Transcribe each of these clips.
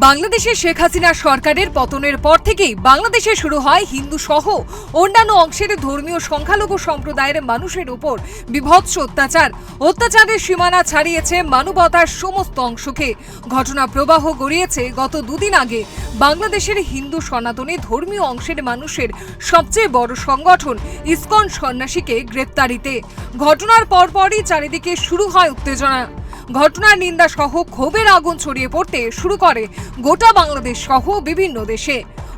বাংলাদেশে শেখ হাসিনা সরকারের পতনের পর থেকেই বাংলাদেশে শুরু হয় হিন্দু সহ অন্যান্য অংশের ধর্মীয় সংখ্যালঘু সম্প্রদায়ের মানুষের উপর বিভৎস অত্যাচারের সীমানা ছাড়িয়েছে মানবতার সমস্ত অংশকে। ঘটনা প্রবাহ গড়িয়েছে গত দুদিন আগে বাংলাদেশের হিন্দু সনাতনী ধর্মীয় অংশের মানুষের সবচেয়ে বড় সংগঠন ইসকন সন্ন্যাসীকে গ্রেপ্তারিতে। ঘটনার পরপরই চারিদিকে শুরু হয় উত্তেজনা। ঘটনার নিন্দা সহ ক্ষোভের আগুন ছড়িয়ে পড়তে শুরু করে গোটা বাংলাদেশ সহ বিভিন্ন দেশে।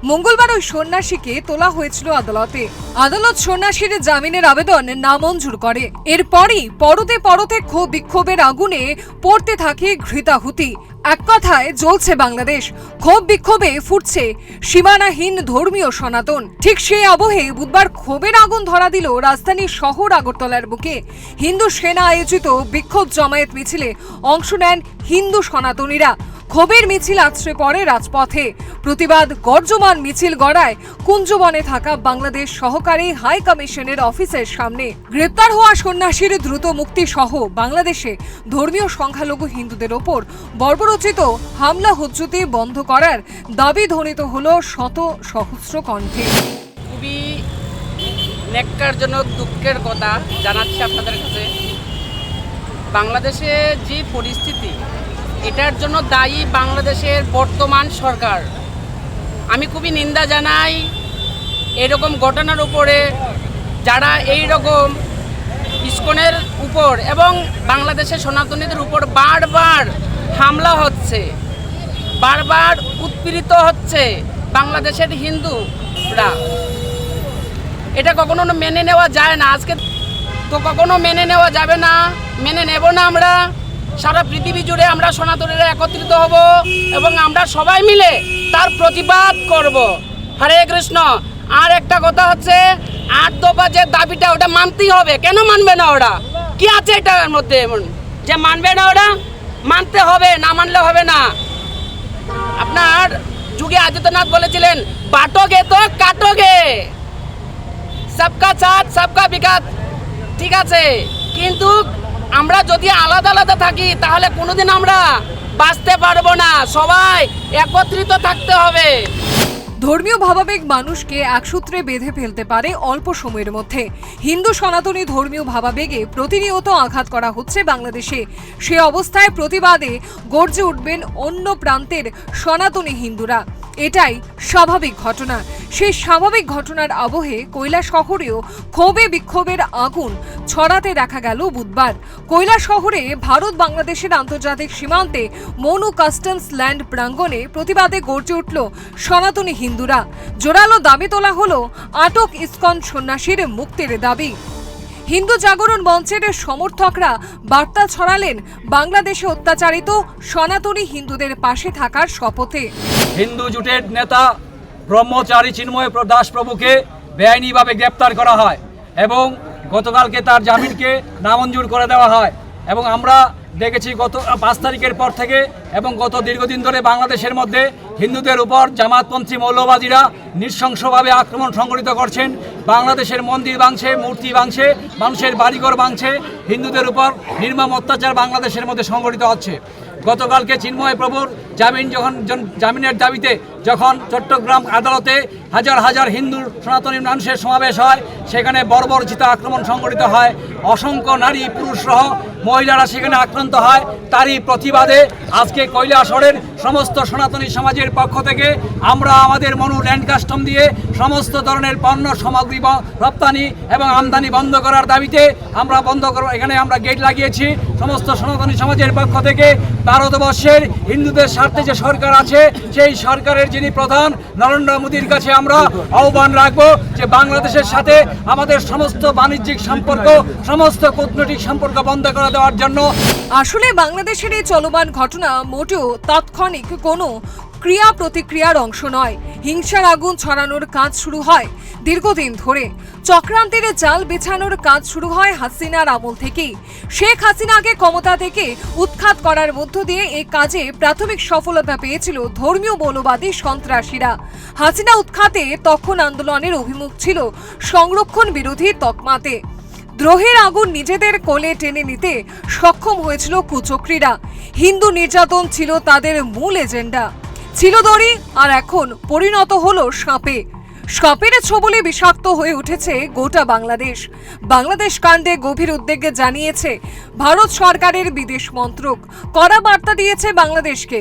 মঙ্গলবার ওই সন্ন্যাসীকে তোলা হয়েছিল আদালতে। আদালত সন্ন্যাসীর জামিনের আবেদন নামঞ্জুর করে। এরপরই পরতে পরতে ক্ষোভ বিক্ষোভের আগুনে পড়তে থাকে ঘৃতাহুতি। এক কথায় জ্বলছে বাংলাদেশ। ক্ষোভ বিক্ষোভে ফুটছে সীমানাহীন ধর্মীয় সনাতন। ঠিক সেই আবহে বুধবার ক্ষোভের আগুন ধরা দিল রাজধানীর শহর আগরতলার বুকে। হিন্দু সেনা আয়োজিত বিক্ষোভ জমায়েত মিছিলে অংশ নেন হিন্দু সনাতনীরা। ক্ষোভের মিছিল আছড়ে পড়ে রাজপথে। প্রতিবাদ গর্জমান মিছিল গড়ায় কুঞ্জবনে থাকা বাংলাদেশ সহকারী হাই কমিশনের অফিসের সামনে। গ্রেপ্তার হওয়া সন্ন্যাসীর দ্রুত মুক্তি সহ বাংলাদেশে ধর্মীয় সংখ্যালঘু হিন্দুদের ওপর বর্বরোচিত হামলা হুজ্জুতি বন্ধ করার দাবি ধ্বনিত হলো শত সহস্র কণ্ঠে। খুবই ন্যাক্কারজনক দুঃখের কথা জানাচ্ছি আপনাদের কাছে। বাংলাদেশে যে পরিস্থিতি, এটার জন্য দায়ী বাংলাদেশের বর্তমান সরকার। আমি খুবই নিন্দা জানাই এরকম ঘটনার উপরে, যারা এই রকম ইসকনের উপর এবং বাংলাদেশের সনাতনীদের উপর বারবার হামলা হচ্ছে, বারবার উৎপীড়িত হচ্ছে বাংলাদেশের হিন্দুরা। এটা কখনো মেনে নেওয়া যায় না। আজকে তো কখনো মেনে নেওয়া যাবে না, মেনে নেব না আমরা। সারা পৃথিবী জুড়ে আমরা সনাতনীরা একত্রিত হব এবং আমরা সবাই মিলে তার প্রতিবাদ করব। হরে কৃষ্ণ। আর একটা কথা হচ্ছে, ৮ দফা যে দাবিটা, ওটা মানতেই হবে। কেন মানবে না ওরা? কি আছে এটার মধ্যে এমন যে মানবে না? ওরা মানতে হবে, না মানলে হবে না। আপনার যোগী আদিত্যনাথ বলেছিলেন, বাটোগে তো কাটোগে, সবকা সাথ সবকা বিকাশ। ঠিক আছে, কিন্তু আমরা যদি আলাদা আলাদা থাকি তাহলে কোনোদিন আমরা বাঁচতে পারবো না। সবাই একত্রিত থাকতে হবে। ধর্মীয় ভাবাবেগ মানুষকে এক সূত্রে বেঁধে ফেলতে পারে অল্প সময়ের মধ্যে। হিন্দু সনাতনী ধর্মীয় ভাবাবেগে প্রতিনিয়ত আঘাত করা হচ্ছে বাংলাদেশে। সে অবস্থায় প্রতিবাদে গর্জে উঠবেন অন্য প্রান্তের সনাতনী হিন্দুরা। এটাই স্বাভাবিক ঘটনা। সেই স্বাভাবিক ঘটনার আবহে কৈলাসহরেও ক্ষোভে বিক্ষোভের আগুন ছড়াতে দেখা গেল বুধবার। কৈলাসহরে ভারত বাংলাদেশের আন্তর্জাতিক সীমান্তে মনু কাস্টমস ল্যান্ড প্রাঙ্গণে প্রতিবাদে গর্জে উঠল সনাতনী হিন্দুরা। জোরালো দাবি তোলা হলো আটক ইসকন সন্ন্যাসীর মুক্তির দাবি। হিন্দু জাগরণ মঞ্চের সমর্থকরা বার্তা ছড়ালেন বাংলাদেশে অত্যাচারিত সনাতনী হিন্দুদের পাশে থাকার শপথে। হিন্দু জোটের নেতা ব্রহ্মচারী চিন্ময় দাস প্রভুকে বেআইনিভাবে গ্রেপ্তার করা হয় এবং গতকালকে তার জামিনকে নামঞ্জুর করে দেওয়া হয়। এবং আমরা দেখেছি গত 5 তারিখের পর থেকে এবং গত দীর্ঘদিন ধরে বাংলাদেশের মধ্যে হিন্দুদের উপর জামাতপন্থী মৌলবাদীরা নৃশংসভাবে আক্রমণ সংঘটিত করছেন। বাংলাদেশের মন্দির ভাঙছে, মূর্তি ভাঙছে, মানুষের বাড়িঘর ভাঙছে। হিন্দুদের উপর নির্মম অত্যাচার বাংলাদেশের মধ্যে সংঘটিত হচ্ছে। গতকালকে চিন্ময় প্রভুর জামিনের দাবিতে যখন চট্টগ্রাম আদালতে হাজার হাজার হিন্দু সনাতনী মানুষের সমাবেশ হয়, সেখানে বর্বরচিত আক্রমণ সংঘটিত হয়। অসংখ্য নারী পুরুষ সহ মহিলারা সেখানে আক্রান্ত হয়। তারই প্রতিবাদে আজকে কৈলাসহরের সমস্ত সনাতনী সমাজের পক্ষ থেকে আমরা আমাদের মনু ল্যান্ড কাস্টম দিয়ে সমস্ত ধরনের পণ্য সামগ্রী রপ্তানি এবং আমদানি বন্ধ করার দাবিতে আমরা এখানে আমরা গেট লাগিয়েছি। সমস্ত সনাতনী সমাজের পক্ষ থেকে ভারতবর্ষের হিন্দুদের স্বার্থে যে সরকার আছে, সেই সরকারের যিনি প্রধান নরেন্দ্র মোদীর কাছে আমরা আহ্বান রাখবো যে বাংলাদেশের সাথে আমাদের সমস্ত বাণিজ্যিক সম্পর্ক, সমস্ত কূটনৈতিক সম্পর্ক বন্ধ করে দেওয়ার জন্য। আসলে বাংলাদেশের এই চলমান ঘটনা মোটেও তাৎক্ষণিক কোনো ক্রিয়া প্রতিক্রিয়ার অংশ নয়। হিংসার আগুন ছড়ানোর কাজ শুরু হয় দীর্ঘদিন ধরে। চক্রান্তের জাল বিছানোর কাজ শুরু হয় হাসিনার আমল থেকেই। শেখ হাসিনাকে ক্ষমতা থেকে উৎখাত করার মধ্য দিয়ে এই কাজে প্রাথমিক সফলতা পেয়েছিল ধর্মীয় মৌলবাদী সন্ত্রাসীরা। হাসিনা উৎখাতে তখন আন্দোলনের অভিমুখ ছিল সংরক্ষণ বিরোধী তকমাতে। দ্রোহের আগুন নিজেদের কোলে টেনে নিতে সক্ষম হয়েছিল কুচক্রীরা। হিন্দু নির্যাতন ছিল তাদের মূল এজেন্ডা। ছিল দড়ি আর এখন পরিণত হলো সাপে। সাপের ছোবলে বিষাক্ত হয়ে উঠেছে গোটা বাংলাদেশ। বাংলাদেশ কাণ্ডে গভীর উদ্বেগ জানিয়েছে ভারত সরকারের বিদেশ মন্ত্রক। কড়া বার্তা দিয়েছে বাংলাদেশকে।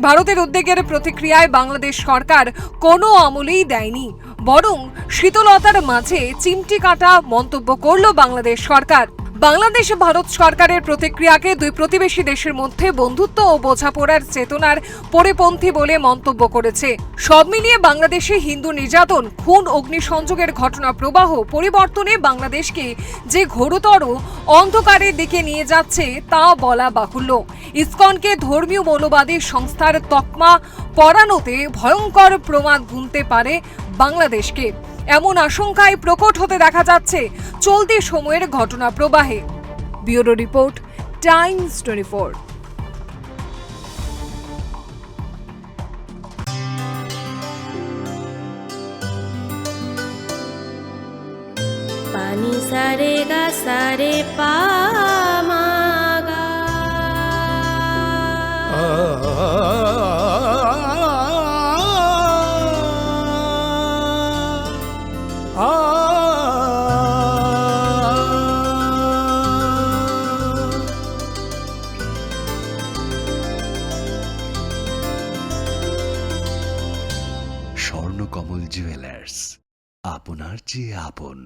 ভারতের উদ্বেগের প্রতিক্রিয়ায় বাংলাদেশ সরকার কোনো আমলেই দেয়নি, বরং শীতলতার মাঝে চিমটি কাটা মন্তব্য করল বাংলাদেশ সরকার। বাংলাদেশ ভারত সরকারের প্রতিক্রিয়াকে দুই প্রতিবেশী দেশের মধ্যে বন্ধুত্ব ও বোঝাপড়ার চেতনার পরিপন্থী বলে মন্তব্য করেছে। সব মিলিয়ে বাংলাদেশে হিন্দু নির্যাতন, খুন, অগ্নিসংযোগের ঘটনা প্রবাহ পরিবর্তনে বাংলাদেশকে যে ঘোরতর অন্ধকারের দিকে নিয়ে যাচ্ছে তা বলা বাহুল্য। ইসকনকে ধর্মীয় মৌলবাদী সংস্থার তকমা পরানোতে ভয়ঙ্কর প্রমাদ গুনতে পারে বাংলাদেশকে, এমন আশঙ্কায় প্রকট হতে দেখা যাচ্ছে চলতি সময়ের ঘটনা প্রবাহে। Bureau report, Times 24। पानी सारे गा सारे पामागा স্বর্ণকমল জুয়েলার্স, আপনার চেয়ে আপন।